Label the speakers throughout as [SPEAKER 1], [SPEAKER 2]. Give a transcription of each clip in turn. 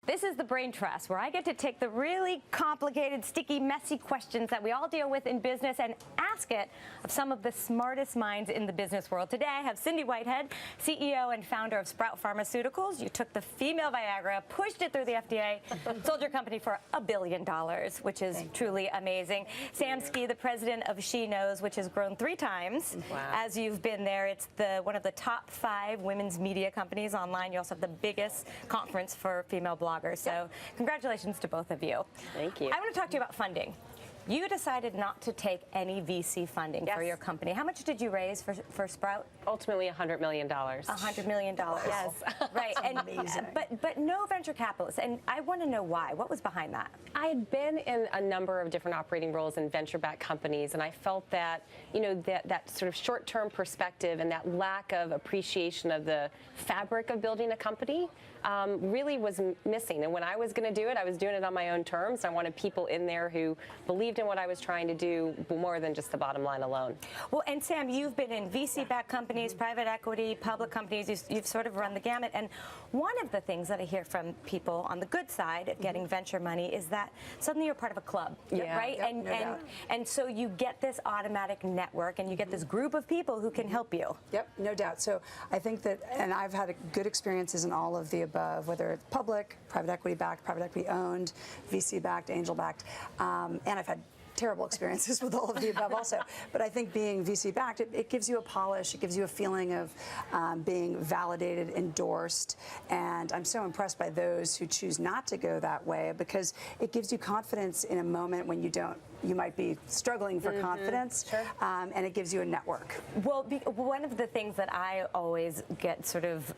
[SPEAKER 1] This is the Brain Trust, where I get to take the really complicated, sticky, messy questions that we all deal with in business and ask it of some of the smartest minds in the business world. Today, I have Cindy Whitehead, CEO and founder of Sprout Pharmaceuticals. You took the female Viagra, pushed it through the FDA, sold your company for $1 billion, which is truly amazing. SKEY, the president of SHEKNOWS, which has grown 3 times as you've been there. It's one of the top 5 women's media companies online. You also have the biggest conference for female bloggers. So congratulations to both of you.
[SPEAKER 2] Thank you.
[SPEAKER 1] I want to talk to you about funding. You decided not to take any VC funding for your company. How much did you raise for Sprout?
[SPEAKER 2] Ultimately, $100 million.
[SPEAKER 1] $100 million. Yes. Right. And,
[SPEAKER 3] amazing.
[SPEAKER 1] But no venture capitalists. And I want to know why. What was behind that?
[SPEAKER 2] I had been in a number of different operating roles in venture-backed companies, and I felt that, that sort of short-term perspective and that lack of appreciation of the fabric of building a company really was missing. And when I was going to do it, I was doing it on my own terms. I wanted people in there who believed in what I was trying to do more than just the bottom line alone.
[SPEAKER 1] Well, and Sam, you've been in VC-backed companies, private equity, public companies. You've sort of run the gamut. And one of the things that I hear from people on the good side of getting venture money is that suddenly you're part of a club, right?
[SPEAKER 3] Yep,
[SPEAKER 1] and so you get this automatic network, and you get this group of people who can help you.
[SPEAKER 3] Yep, no doubt. So I think that, and I've had good experiences in all of the above, whether it's public, private equity backed, private equity owned, VC backed, angel backed, and I've had terrible experiences with all of the above also. But I think being VC backed, it gives you a polish, it gives you a feeling of being validated, endorsed, and I'm so impressed by those who choose not to go that way, because it gives you confidence in a moment when you might be struggling for confidence, and it gives you a network.
[SPEAKER 1] Well, one of the things that I always get sort of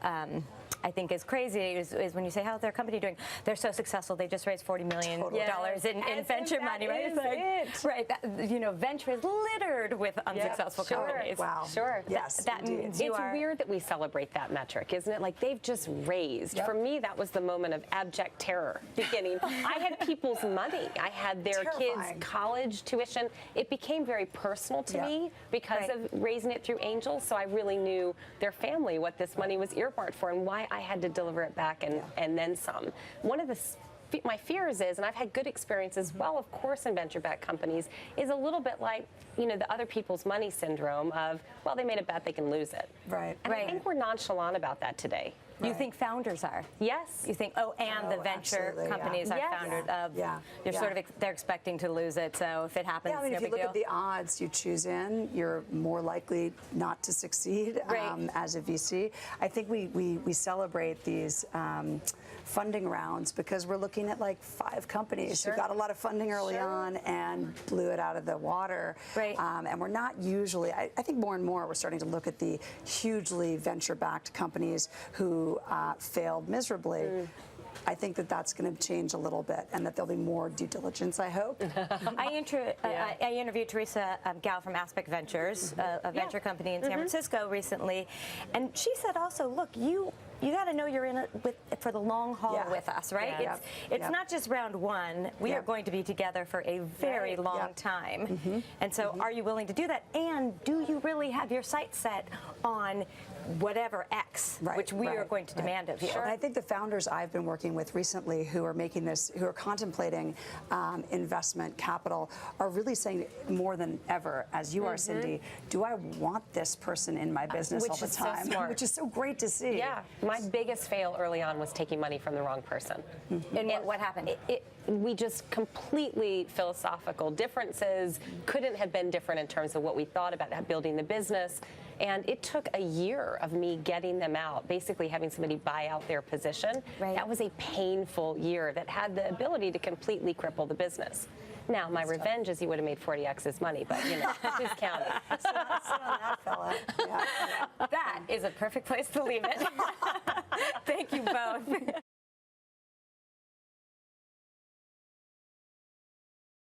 [SPEAKER 1] I think is crazy is when you say, how's their company doing? They're so successful, they just raised $40 million in venture money, right? It's like, right, venture is littered with unsuccessful companies.
[SPEAKER 3] Wow.
[SPEAKER 2] Sure.
[SPEAKER 3] Yes,
[SPEAKER 1] that means
[SPEAKER 2] it's weird that we celebrate that metric, isn't it? Like, they've just raised. For me, that was the moment of abject terror beginning. I had people's money. I had their kids' college tuition. It became very personal to me because of raising it through angels, so I really knew their family, what this money was earmarked for, and why I had to deliver it back and then some. One of my fears is, and I've had good experience as well, of course, in venture-backed companies, is a little bit like, the other people's money syndrome of, well, they made a bet, they can lose it.
[SPEAKER 3] Right.
[SPEAKER 2] And I think we're nonchalant about that today.
[SPEAKER 1] You think founders are?
[SPEAKER 2] Yes.
[SPEAKER 1] You think, and the venture companies are founded of, you're sort of, they're expecting to lose it, so if it happens,
[SPEAKER 3] I mean,
[SPEAKER 1] no
[SPEAKER 3] if you
[SPEAKER 1] big
[SPEAKER 3] look
[SPEAKER 1] deal.
[SPEAKER 3] at the odds you choose in, you're more likely not to succeed as a VC. I think we celebrate these funding rounds because we're looking at like 5 companies who got a lot of funding early on and blew it out of the water.
[SPEAKER 1] Right.
[SPEAKER 3] And we're not usually, I think more and more we're starting to look at the hugely venture-backed companies who failed miserably. I think that that's going to change a little bit, and that there'll be more due diligence, I hope.
[SPEAKER 1] I interviewed Teresa Gao from Aspect Ventures, a venture company in San Francisco recently, and she said also, look, you got to know you're in it for the long haul with us, right? It's not just round 1. We are going to be together for a very long time. And so are you willing to do that? And do you really have your sights set on whatever X, which we are going to demand of you?
[SPEAKER 3] And I think the founders I've been working with recently who are making this, who are contemplating investment capital, are really saying more than ever, as you are, Cindy, do I want this person in my business all the time?
[SPEAKER 2] So smart.
[SPEAKER 3] Which is so great to see.
[SPEAKER 2] Yeah. My biggest fail early on was taking money from the wrong person.
[SPEAKER 1] And what happened?
[SPEAKER 2] We just completely philosophical differences, couldn't have been different in terms of what we thought about building the business. And it took a year of me getting them out, basically having somebody buy out their position. That was a painful year that had the ability to completely cripple the business. Now, my revenge is he would have made 40x's money, but who's counting?
[SPEAKER 3] Sit on that fella.
[SPEAKER 1] That is a perfect place to leave it. Thank you both.